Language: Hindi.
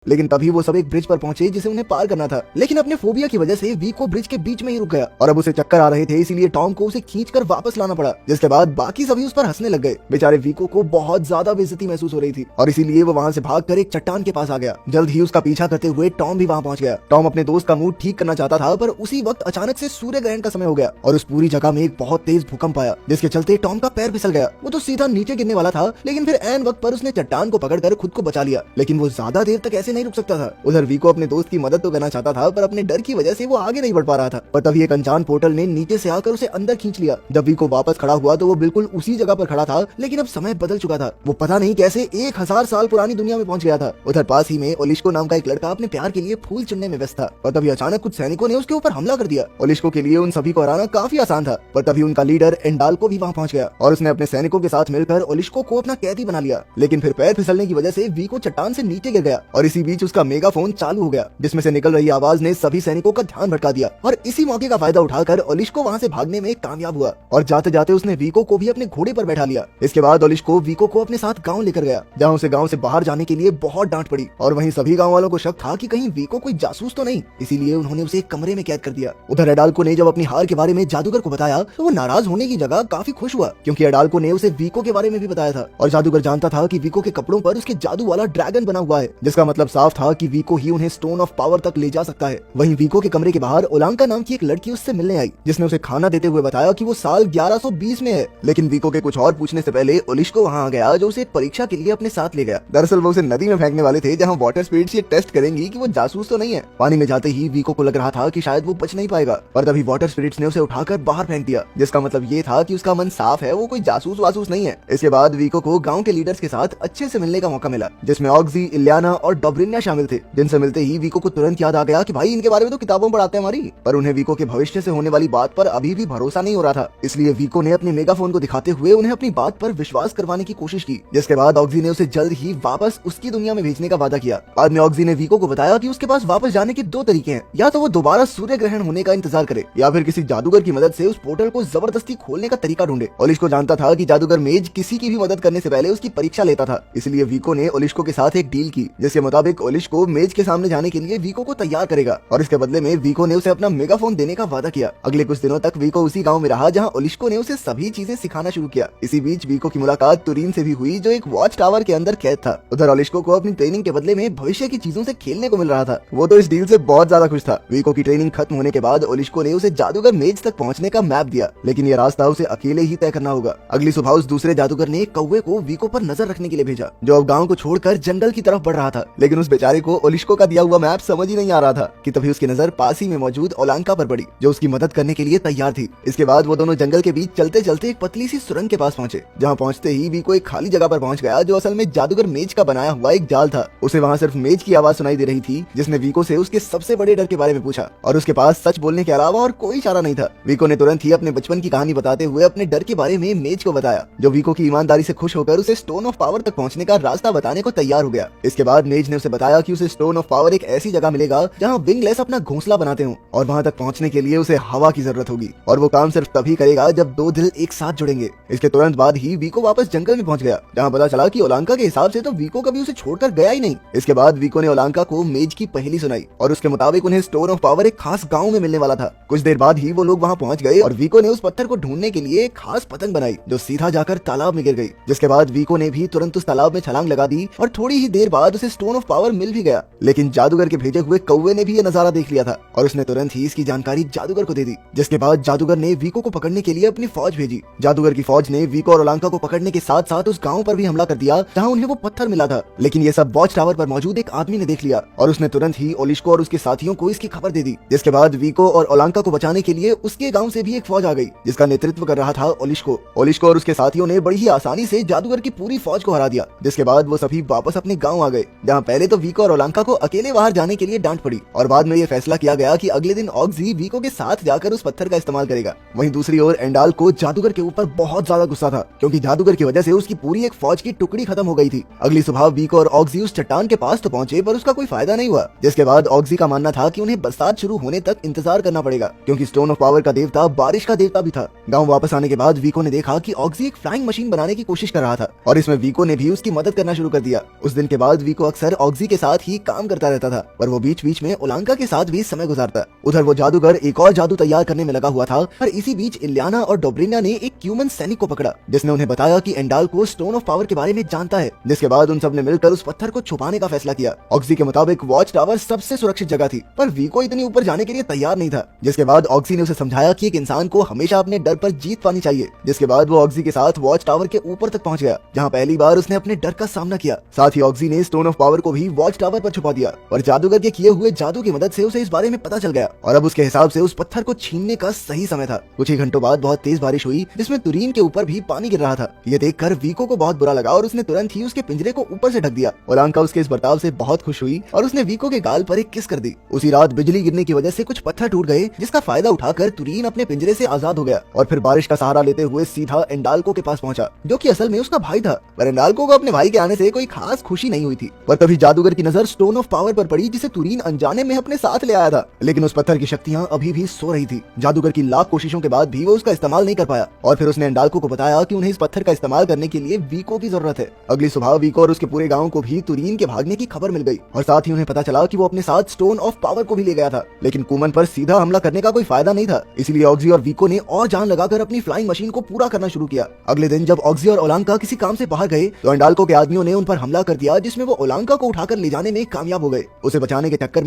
लेकिन तभी वो सब एक ब्रिज पर पहुंचे जिसे उन्हें पार करना था। लेकिन अपने फोबिया की वजह से वीको ब्रिज के बीच में ही रुक गया और अब उसे चक्कर आ रहे थे, इसीलिए टॉम को उसे खींचकर वापस लाना पड़ा। जिसके बाद बाकी सभी उस पर हंसने लग गए। बेचारे वीको को बहुत ज्यादा बेइज्जती महसूस हो रही थी और इसीलिए वो वहाँ से भागकर एक चट्टान के पास आ गया। जल्द ही उसका पीछा करते हुए टॉम भी वहाँ पहुंच गया। टॉम अपने दोस्त का मूड ठीक करना चाहता था, पर उसी वक्त अचानक से सूर्य ग्रहण का समय हो गया और उस पूरी जगह में एक बहुत तेज भूकंप आया, जिसके चलते टॉम का पैर फिसल गया। वो तो सीधा नीचे गिरने वाला था, लेकिन फिर ऐन वक्त पर उसने चट्टान को पकड़कर खुद को बचा लिया। लेकिन वो ज्यादा देर तक ऐसे नहीं रुक सकता था। उधर वीको अपने दोस्त की मदद तो करना चाहता था, पर अपने डर की वजह से वो आगे नहीं बढ़ पा रहा था। पर तभी एक अनजान पोर्टल ने नीचे से आकर उसे अंदर खींच लिया। जब वीको वापस खड़ा हुआ तो वो बिल्कुल उसी जगह पर खड़ा था, लेकिन अब समय बदल चुका था। वो पता नहीं कैसे 1000 साल पुरानी दुनिया में पहुंच गया था। उधर पास ही में ओलिस्को नाम का एक लड़का अपने प्यार के लिए फूल चुनने में व्यस्त था, पर तभी अचानक कुछ सैनिकों ने उसके ऊपर हमला कर दिया। ओलिस्को के लिए उन सभी को हराना काफी आसान था, पर तभी उनका लीडर एंडाल्को भी वहाँ पहुंच गया और उसने अपने सैनिकों के साथ मिलकर ओलिस्को को अपना कैदी बना लिया। लेकिन फिर पैर फिसलने की वजह से वीको चट्टान से नीचे गिर गया और इसी बीच उसका मेगाफोन चालू हो गया, जिसमें से निकल रही आवाज ने सभी सैनिकों का ध्यान भटका दिया। और इसी मौके का फायदा उठाकर ओलिस्को वहाँ से भागने में कामयाब हुआ और जाते जाते उसने वीको को भी अपने घोड़े पर बैठा लिया। इसके बाद ओलिस्को वीको को अपने साथ गाँव लेकर गया, जहाँ उसे गाँव से बाहर जाने के लिए बहुत डांट पड़ी और वहीं सभी गाँव वालों को शक था कि कहीं वीको कोई जासूस तो नहीं, इसीलिए उन्होंने उसे एक कमरे में कैद कर दिया। उधर एडाल्को ने जब अपनी हार के बारे में जादूगर को बताया तो वो नाराज होने की जगह काफी खुश हुआ, क्योंकि एडाल्को ने उसे वीको के बारे में भी बताया था और जादूगर जानता था कि वीको के कपड़ों पर उसके जादू वाला ड्रैगन बना हुआ है, जिसका मतलब साफ था कि वीको ही उन्हें स्टोन ऑफ पावर तक ले जा सकता है। वहीं वीको के कमरे के बाहर ओलांका नाम की एक लड़की उससे मिलने आई, जिसने उसे खाना देते हुए बताया कि वो साल 1120 में है। लेकिन वीको के कुछ और पूछने से पहले ओलिस्को वहाँ आ गया, जो उसे एक परीक्षा के लिए अपने साथ ले गया। दरअसल वो उसे नदी में फेंकने वाले थे, जहाँ वाटर स्पिरिट्स ये टेस्ट करेंगी कि वो जासूस तो नहीं है। पानी में जाते ही वीको को लग रहा था कि शायद वो बच नहीं पाएगा, पर तभी वाटर स्पिरिट्स ने उसे उठाकर बाहर फेंक दिया, जिसका मतलब ये था कि उसका मन साफ है, वो कोई जासूस वासूस नहीं है। इसके बाद वीको को गाँव के लीडर्स के साथ अच्छे से मिलने का मौका मिला, जिसमें ऑक्सी, इलियाना और डोब्रिन्या शामिल थे, जिनसे मिलते ही वीको को तुरंत याद आ गया कि भाई इनके बारे में तो किताबों में पढ़ाते हैं हमारी। पर उन्हें वीको के भविष्य से होने वाली बात पर अभी भी भरोसा नहीं हो रहा था, इसलिए वीको ने अपने मेगाफोन को दिखाते हुए उन्हें अपनी बात पर विश्वास करवाने की कोशिश की, जिसके बाद ऑक्सी ने उसे जल्द ही वापस उसकी दुनिया में भेजने का वादा किया। बाद में ऑक्सी ने वीको को बताया कि उसके पास वापस जाने के दो तरीके हैं, या तो वो दोबारा सूर्य ग्रहण होने का इंतजार करे या फिर किसी जादूगर की मदद से उस पोर्टल को जबरदस्ती खोलने का तरीका ढूंढे। ओलिस्को जानता था कि जादूगर मेज किसी की भी मदद करने से पहले उसकी परीक्षा लेता था, इसलिए वीको ने ओलिस्को के साथ एक डील की, जिसके मुताबिक ओलिस्को मेज के सामने जाने के लिए वीको को तैयार करेगा और इसके बदले में वीको ने उसे अपना मेगाफोन देने का वादा किया। अगले कुछ दिनों तक वीको उसी गांव में रहा, जहां ओलिस्को ने उसे सभी चीजें सिखाना शुरू किया। इसी बीच वीको की मुलाकात तुरीन से भी हुई, जो एक वॉच टावर के अंदर कैद था। उधर ओलिस्को को अपनी ट्रेनिंग के बदले में भविष्य की चीजों से खेलने को मिल रहा था। वो तो इस डील से बहुत ज्यादा खुश था। वीको की ट्रेनिंग खत्म होने के बाद ओलिस्को ने उसे जादूगर मेज तक पहुंचने का मैप दिया, लेकिन ये रास्ता उसे अकेले ही तय करना होगा। अगली सुबह उस दूसरे जादूगर ने कौवे को वीको पर नजर रखने के लिए भेजा, जो अब गाँव को छोड़कर जंगल की तरफ बढ़ रहा था। लेकिन उस बेचारे को ओलिस्को का दिया हुआ मैप समझ ही नहीं आ रहा था कि तभी उसकी नजर पास ही में मौजूद ओलांका पर पड़ी, जो उसकी मदद करने के लिए तैयार थी। इसके बाद वो दोनों जंगल के बीच चलते चलते एक पतली सी सुरंग के पास पहुंचे, जहां पहुंचते ही वीको एक खाली जगह पर पहुंच गया, जो असल में जादूगर मेज का बनाया हुआ एक जाल था। उसे वहां सिर्फ मेज की आवाज सुनाई दे रही थी, जिसने वीको से उसके सबसे बड़े डर के बारे में पूछा और उसके पास सच बोलने के अलावा और कोई चारा नहीं था। वीको ने तुरंत ही अपने बचपन की कहानी बताते हुए अपने डर के बारे में मेज को बताया, जो वीको की ईमानदारी से खुश होकर उसे स्टोन ऑफ पावर तक पहुंचने का रास्ता बताने को तैयार हो गया। इसके बाद मेज ने उसे बताया कि उसे स्टोन ऑफ पावर एक ऐसी जगह मिलेगा जहां विंगलेस अपना घोंसला बनाते हो और वहां तक पहुंचने के लिए उसे हवा की जरूरत होगी और वो काम सिर्फ तभी करेगा जब दो दिल एक साथ जुड़ेंगे। इसके तुरंत बाद ही वीको वापस जंगल में पहुंच गया, जहां पता चला कि ओलांका के हिसाब से तो वीको कभी उसे छोड़कर गया ही नहीं। इसके बाद वीको ने ओलांका को मेज की पहेली सुनाई और उसके मुताबिक उन्हें स्टोन ऑफ पावर एक खास गाँव में मिलने वाला था। कुछ देर बाद ही वो लोग वहाँ पहुँच गए और वीको ने उस पत्थर को ढूंढने के लिए एक खास पतंग बनाई, जो सीधा जाकर तालाब में गिर गई। जिसके बाद वीको ने भी तुरंत उस तालाब में छलांग लगा दी और थोड़ी ही देर बाद उसे स्टोन ऑफ पावर मिल भी गया। लेकिन जादूगर के भेजे हुए कौवे ने भी ये नजारा देख लिया था और उसने तुरंत ही इसकी जानकारी जादूगर को दे दी। जिसके बाद जादूगर ने वीको को पकड़ने के लिए अपनी फौज भेजी। जादूगर की फौज ने वीको और ओलांका को पकड़ने के साथ साथ उस गाँव पर भी हमला कर दिया, जहाँ उन्हें वो पत्थर मिला था। लेकिन ये सब वॉच टावर पर मौजूद एक आदमी ने देख लिया और उसने तुरंत ही ओलिस्को और उसके साथियों को इसकी खबर दे दी। जिसके बाद वीको और ओलांका को बचाने के लिए उसके गाँव से भी एक फौज आ गई, जिसका नेतृत्व कर रहा था ओलिस्को। ओलिस्को और उसके साथियों ने बड़ी ही आसानी से जादूगर की पूरी फौज को हरा दिया। जिसके बाद वो सभी वापस अपने गाँव आ गए, जहाँ पहले तो वीको और ओलांका को अकेले बाहर जाने के लिए डांट पड़ी और बाद में ये फैसला किया गया कि अगले दिन ऑक्सी वीको के साथ जाकर उस पत्थर का इस्तेमाल करेगा। वहीं दूसरी ओर एंडाल को जादूगर के ऊपर बहुत ज्यादा गुस्सा था, क्योंकि जादूगर की वजह से उसकी पूरी एक फौज की टुकड़ी खत्म हो गई थी। अगली सुबह वीको और ऑक्सी उस चट्टान के पास तो पहुंचे, पर उसका कोई फायदा नहीं हुआ। जिसके बाद ऑक्सी का मानना था कि उन्हें बरसात शुरू होने तक इंतजार करना पड़ेगा, क्योंकि स्टोन ऑफ पावर का देवता बारिश का देवता भी था। गाँव वापस आने के बाद वीको ने देखा कि ऑक्सी एक फ्लाइंग मशीन बनाने की कोशिश कर रहा था और इसमें वीको ने भी उसकी मदद करना शुरू कर दिया। उस दिन के बाद वीको अक्सर ऑक्सी के साथ ही काम करता रहता था, पर वो बीच बीच में ओलांका के साथ भी समय गुजारता। उधर वो जादूगर एक और जादू तैयार करने में लगा हुआ था, पर इसी बीच इलियाना और डोब्रिना ने एक क्यूमन सैनिक को पकड़ा, जिसने उन्हें बताया कि एंडाल्को स्टोन ऑफ पावर के बारे में जानता है। जिसके बाद उन सब ने मिलकर उस पत्थर को छुपाने का फैसला किया। ऑक्सी के मुताबिक वॉच टावर सबसे सुरक्षित जगह थी, पर वीको इतनी ऊपर जाने के लिए तैयार नहीं था। जिसके बाद ऑक्सी ने उसे समझाया कि एक इंसान को हमेशा अपने डर पर जीत पानी चाहिए। जिसके बाद वो ऑक्सी के साथ वॉच टावर के ऊपर तक पहुंच गया, जहां पहली बार उसने अपने डर का सामना किया। साथ ही ऑक्सी ने स्टोन ऑफ पावर को भी वॉच टावर पर छुपा दिया और जादूगर के किए हुए जादू की मदद से उसे इस बारे में पता चल गया और अब उसके हिसाब से उस पत्थर को छीनने का सही समय था। कुछ ही घंटों बाद बहुत तेज बारिश हुई, जिसमें तुरीन के ऊपर भी पानी गिर रहा था। ये देखकर वीको को बहुत बुरा लगा और उसने तुरंत ही उसके पिंजरे को ऊपर से ढक दिया। ओलांका उसके इस बर्ताव से बहुत खुश हुई और उसने वीको के गाल पर एक किस कर दी। उसी रात बिजली गिरने की वजह से कुछ पत्थर टूट गए, जिसका फायदा उठाकर तुरीन अपने पिंजरे से आजाद हो गया और फिर बारिश का सहारा लेते हुए सीधा एंडाल्को के पास पहुंचा, जो कि असल में उसका भाई था। पर एंडाल्को को अपने भाई के आने से कोई खास खुशी नहीं हुई थी। पर तभी जादूगर की नजर स्टोन ऑफ पावर पर पड़ी, जिसे तुरीन अनजाने में अपने साथ ले आया था। लेकिन उस पत्थर की शक्तियां अभी भी सो रही थी। जादूगर की लाख कोशिशों के बाद भी वो उसका इस्तेमाल नहीं कर पाया और फिर उसने एंडाल्को को बताया कि उन्हें इस पत्थर का इस्तेमाल करने के लिए वीको की जरूरत है। अगली सुबह वीको और उसके पूरे गांव को भी तुरीन के भागने की खबर मिल गई और साथ ही उन्हें पता चला कि वो अपने साथ स्टोन ऑफ पावर को भी ले गया था। लेकिन कुमन पर सीधा हमला करने का कोई फायदा नहीं था, इसलिए ऑक्सी और वीको ने और जान लगाकर अपनी फ्लाइंग मशीन को पूरा करना शुरू किया। अगले दिन जब ऑक्सी और ओलांका किसी काम से बाहर गए तो एंडाल्को के आदमियों ने उन पर हमला कर दिया, जिसमें वो ओलांका को उठाकर ले जाने में कामयाब हो गए। उसे बचाने के चक्कर